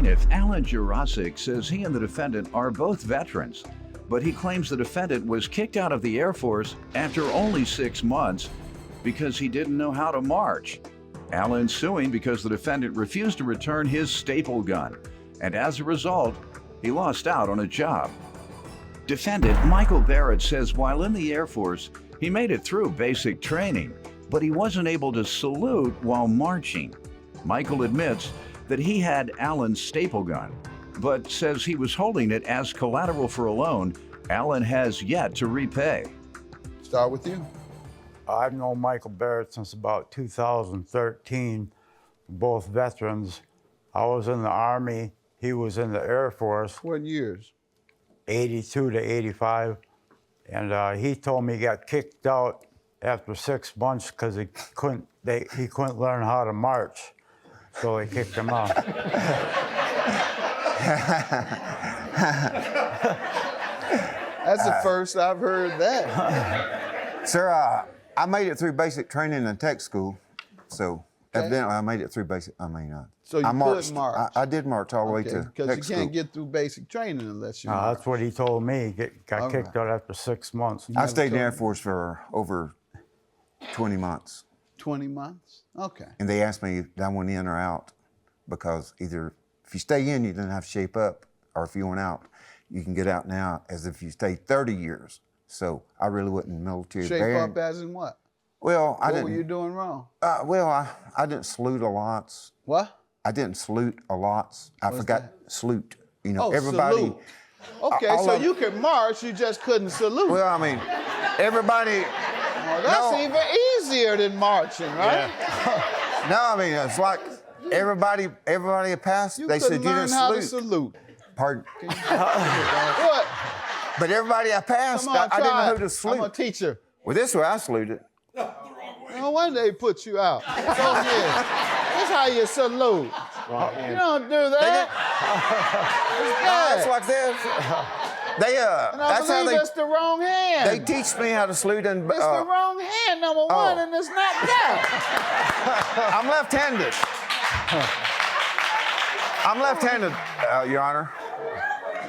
plaintiff, Alan Jurasic, says he and the defendant are both veterans, but he claims the defendant was kicked out of the Air Force after only 6 months because he didn't know how to march. Alan's suing because the defendant refused to return his staple gun, and as a result, he lost out on a job. Defendant Michael Barrett says while in the Air Force, he made it through basic training, but he wasn't able to salute while marching. Michael admits that he had Alan's staple gun, but says he was holding it as collateral for a loan Alan has yet to repay. Start with you. I've known Michael Barrett since about 2013, both veterans. I was in the Army, he was in the Air Force. What years? 82 to 85. And he told me he got kicked out after 6 months because he couldn't learn how to march. So they kicked him out. That's the first I've heard that. Sir, I made it through basic training in tech school, so evidently I made it through basic, So you I marched. could march? I did march all the way to Because tech you school. can't get through basic training unless you march. That's what he told me. He got All kicked out after 6 months. I stayed in the Air Force for over 20 months. 20 months? Okay. And they asked me if I went in or out, because either if you stay in, you didn't have to shape up, or if you went out, you can get out now as if you stayed 30 years. So I really wasn't military. Shape up as in what? Well, I didn't. What were you doing wrong? I didn't salute a lot. What? I didn't salute a lot. I forgot salute. You know, Oh, everybody. salute. Okay, so you could march, you just couldn't salute. Well, I mean, everybody. Well, that's even easier than marching, right? Yeah. No, I mean, it's like everybody passed. You They said you couldn't learn didn't how salute. to salute. Pardon. What? But everybody I passed, Come on, I didn't know try who it. to salute. I'm a teacher. Well, this way I saluted. No wonder they put you out. So yeah, that's how you salute. You don't do that. No, it's like this. And I That's how believe that's the wrong hand. they teach me how to salute. And It's the wrong hand, number one, and it's not that. I'm left-handed. I'm left-handed, Your Honor.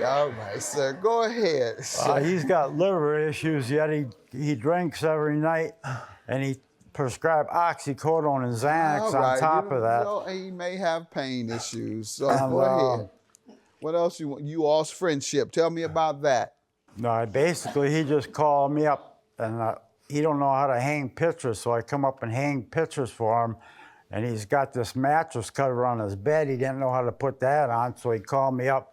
All right, sir, go ahead. He's got liver issues, yet he drinks every night, and he prescribed oxycodone and Xanax on top of that. So he may have pain issues, so go ahead. What else you want? You all's friendship. Tell me about that. No, basically he just called me up, and he don't know how to hang pictures, so I come up and hang pictures for him. And he's got this mattress cover on his bed. He didn't know how to put that on, so he called me up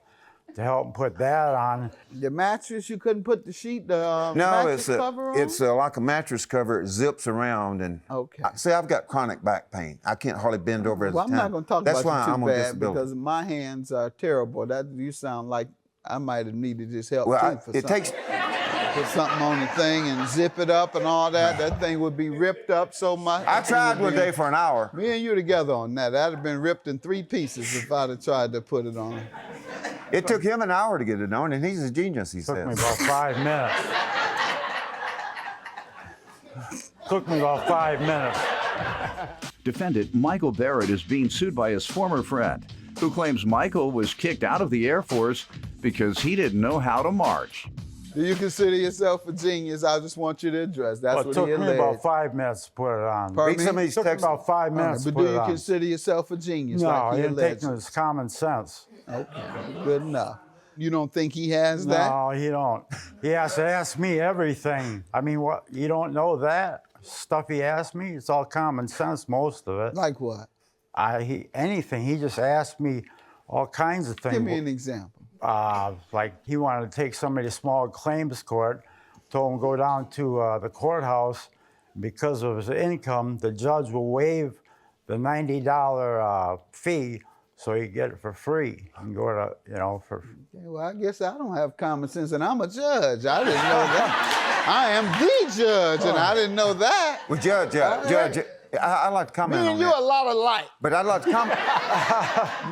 to help him put that on. The mattress, you couldn't put the sheet, mattress cover on? It's like a mattress cover. It zips around, and okay. See, I've got chronic back pain. I can't hardly bend over at Well, the I'm time. not going to talk That's about why you too I'm on bad disability. because my hands are terrible. That you sound like I might have needed this help Well, too for something. Put something on the thing and zip it up and all that. That thing would be ripped up so much. I tried one day for an hour. Me and you together on that. That'd have been ripped in 3 pieces if I'd have tried to put it on. It took him an hour to get it on, and he's a genius, he Took says. me about 5 minutes. Took me about 5 minutes. Defendant Michael Barrett is being sued by his former friend, who claims Michael was kicked out of the Air Force because he didn't know how to march. Do you consider yourself a genius? I just want you to address. That's Well, what it he took me alleged. about 5 minutes to put it on. Pardon me? Some of It these took me texts. about 5 minutes to But put do it you on. consider yourself a genius No, like he he didn't take alleged? it as common sense. Okay, good enough. You don't think he has that? No, he don't. He has to ask me everything. I mean, what? You don't know that stuff he asked me? It's all common sense, most of it. Like what? Anything. He just asked me all kinds of things. Give me an example. Like he wanted to take somebody to small claims court, told him go down to the courthouse. Because of his income, the judge will waive the $90 fee, so he get it for free. And go to, for. Okay, well, I guess I don't have common sense, and I'm a judge. I didn't know that. I am the judge, and I didn't know that. Well, Judge, I'd like to comment Me on and you that. a lot alike. But I'd like to comment.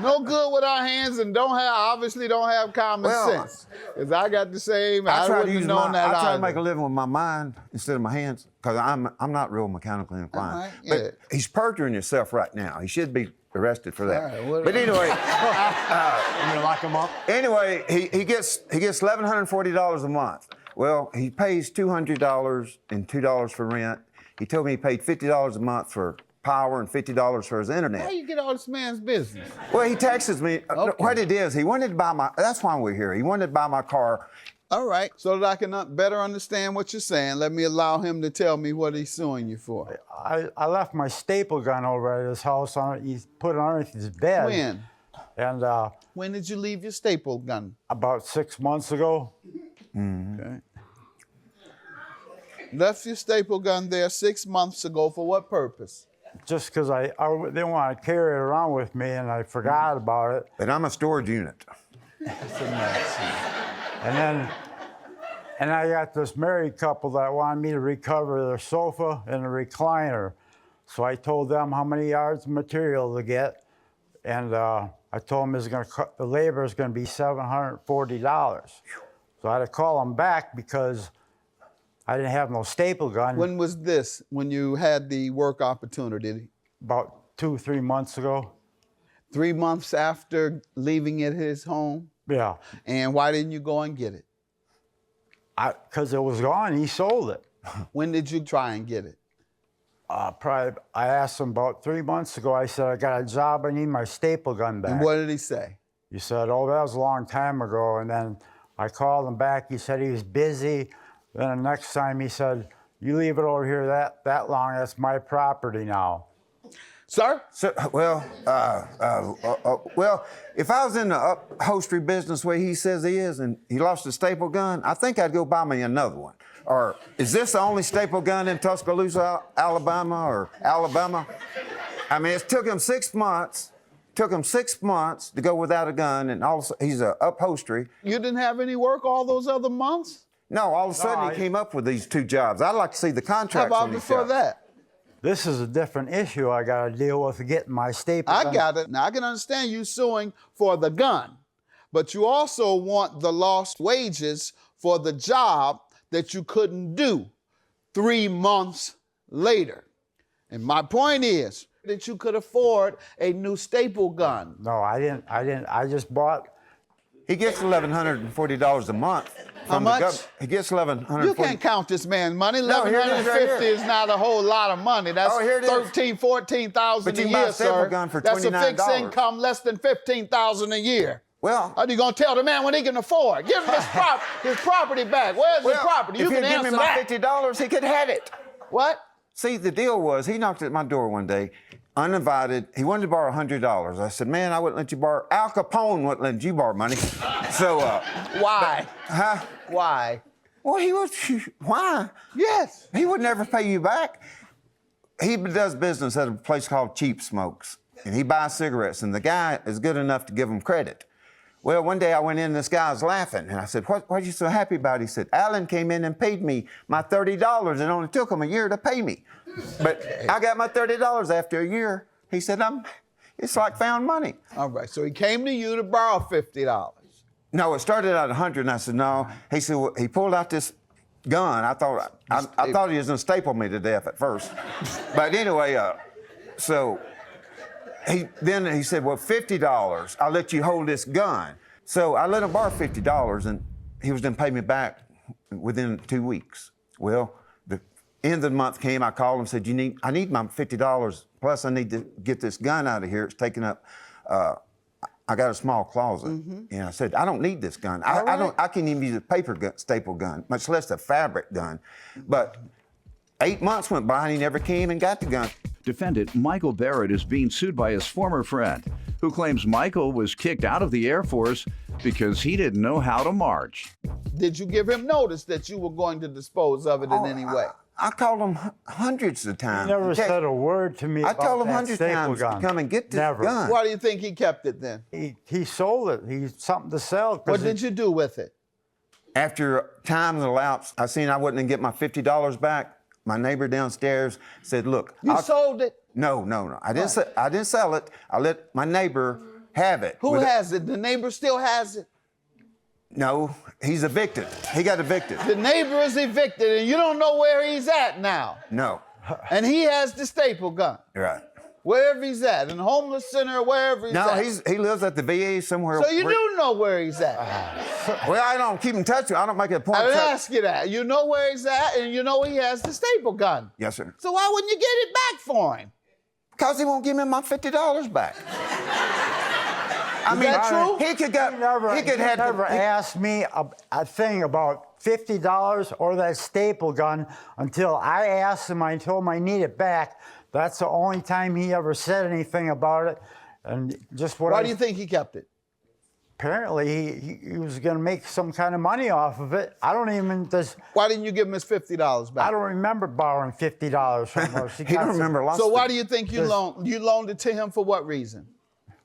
No good with our hands, and obviously don't have common sense. Because I got the same. I try to wouldn't have use known that I try to either. make a living with my mind instead of my hands, because I'm not real mechanically inclined. All right, But yeah. he's perjuring himself right now. He should be arrested for that. All right, what- But anyway, I'm gonna lock him up. anyway, he gets $1,140 a month. Well, he pays $200 and $2 for rent. He told me he paid $50 a month for power and $50 for his internet. How you get all this man's business? Well, he texted me. Okay. What it is, he wanted to buy my. That's why we're here. He wanted to buy my car. All right, so that I can better understand what you're saying, let me allow him to tell me what he's suing you for. I left my staple gun over at his house. He put it underneath his bed. When? And When did you leave your staple gun? about 6 months ago, Okay. Left your staple gun there 6 months ago for what purpose? just because I didn't want to carry it around with me, and I forgot about it. But I'm a storage unit. And I got this married couple that wanted me to recover their sofa and the recliner. So I told them how many yards of material to get, and I told them the labor is going to be $740. So I had to call them back because I didn't have no staple gun. When was this, when you had the work opportunity? About 2-3 months ago. 3 months after leaving at his home? Yeah, And why didn't you go and get it? because it was gone. He sold it. When did you try and get it? I asked him about 3 months ago. I said, I got a job. I need my staple gun back. And what did he say? He said, oh, that was a long time ago. And then I called him back. He said he was busy. Then the next time he said, you leave it over here that long, that's my property now. Sir? So, well, if I was in the upholstery business where he says he is, and he lost a staple gun, I think I'd go buy me another one. Or is this the only staple gun in Tuscaloosa, Alabama, or Alabama? I mean, it took him 6 months. Took him 6 months to go without a gun, and also he's a upholstery. You didn't have any work all those other months? No, all of a sudden he came up with these 2 jobs. I'd like to see the How contracts about on these before jobs. that? This is a different issue I got to deal with getting my staple gun. I got it. Now, I can understand you suing for the gun, but you also want the lost wages for the job that you couldn't do 3 months later. And my point is that you could afford a new staple gun. No, I didn't. I just bought. He gets $1,140 a month. How much? He gets $1,140. You can't count this man's money. No, here it is right $1,150 here. is not a whole lot of money. That's Oh, here it is. $13,000, $14,000 But a you can buy year, a staple sir. gun for That's a fixed $29. income less than $15,000 a year. Well, How are you gonna tell the man what he can afford? Give him his property back. Where's his property? You if can he'd give me answer my that. $50, he could have it. What? See, the deal was he knocked at my door one day, uninvited. He wanted to borrow $100. I said, man, I wouldn't let you borrow. Al Capone wouldn't let you borrow money. So, Why? huh? Why? Well, he was, why? Yes. He would never pay you back. He does business at a place called Cheap Smokes, and he buys cigarettes, and the guy is good enough to give him credit. Well, one day I went in, and this guy was laughing, and I said, what are you so happy about? He said, Alan came in and paid me my $30. It only took him a year to pay me. But I got my $30 after a year. He said, it's like found money. All right. So he came to you to borrow $50. No, it started at 100, and I said, no. He said, well, he pulled out this gun. I thought he was gonna staple me to death at first. But anyway, so he said, well, $50, I'll let you hold this gun. So I let him borrow $50, and he was gonna pay me back within 2 weeks. Well, the end of the month came, I called him, said, I need my $50, plus I need to get this gun out of here. It's taking up, I got a small closet, and I said, I don't need this gun. I can't even use a paper gun, staple gun, much less a fabric gun. But 8 months went by, and he never came and got the gun. Defendant Michael Barrett is being sued by his former friend, who claims Michael was kicked out of the Air Force because he didn't know how to march. Did you give him notice that you were going to dispose of it in any way? I called him hundreds of times. He never said a word to me I about told him that hundreds of staple times gun. to come and get this Never. gun. Why do you think he kept it then? He sold it. He's something to sell. What did you do with it? After time elapsed, I seen I wouldn't get my $50 back. My neighbor downstairs said, look. You sold it? No. I didn't sell it. I let my neighbor have it. Who has it? The neighbor still has it? No, he's evicted. He got evicted. The neighbor is evicted and you don't know where he's at now. No. And he has the staple gun. Right. Wherever he's at, in a homeless center, wherever he's No, at. he lives at the VA somewhere. So you do know where he's at. Well, I don't keep in touch with him. I don't make it a point. I didn't ask you that. You know where he's at, and you know he has the staple gun. Yes, sir. So why wouldn't you get it back for him? Because he won't give me my $50 back. Is that true? He could get. He could have. never asked me a thing about $50 or that staple gun until I asked him. I told him I need it back. That's the only time he ever said anything about it. And just what Why do you think he kept it? Apparently, he was going to make some kind of money off of it. I don't even. Why didn't you give him his $50 back? I don't remember borrowing $50 from her. He don't remember lots. So of why things. do you think you loaned it to him for what reason?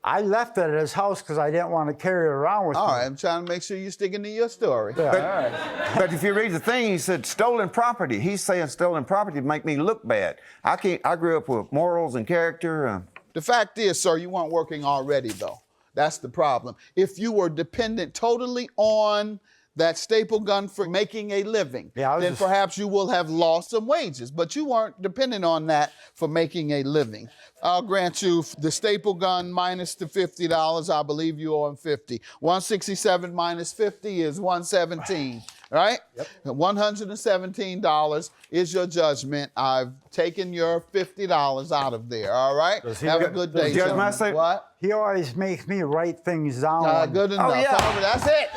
I left it at his house because I didn't want to carry it around with me. All right, I'm trying to make sure you're sticking to your story. Yeah. All right. But if you read the thing, he said stolen property. He's saying stolen property to make me look bad. I can't. I grew up with morals and character. The fact is, sir, you weren't working already, though. That's the problem. If you were dependent totally on that staple gun for making a living, then perhaps you will have lost some wages. But you weren't dependent on that for making a living. I'll grant you the staple gun minus the $50. I believe you owe him $50. 167 minus 50 is 117. Right? Yep. $117 is your judgment. I've taken your $50 out of there. All right? Have a good day. Judge Mathis? What? He always makes me write things down. Good enough. Oh, yeah. That's it.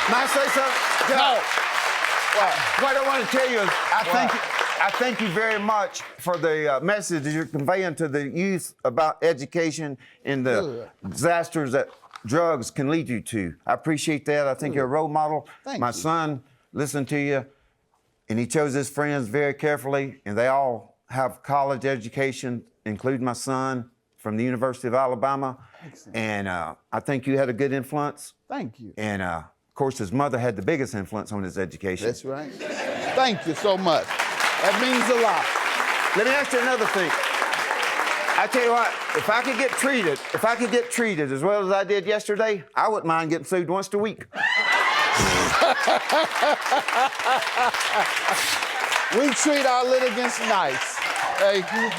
May I say something? No. What I want to tell you is, I thank you very much for the message that you're conveying to the youth about education and the disasters that drugs can lead you to. I appreciate that. I think you're a role model. Thank My you. son listened to you, and he chose his friends very carefully, and they all have college education, including my son from the University of Alabama. Excellent. And I think you had a good influence. Thank you. And of course, his mother had the biggest influence on his education. That's right. Thank you so much. That means a lot. Let me ask you another thing. I tell you what, if I could get treated as well as I did yesterday, I wouldn't mind getting sued once a week. We treat our litigants nice. Thank you.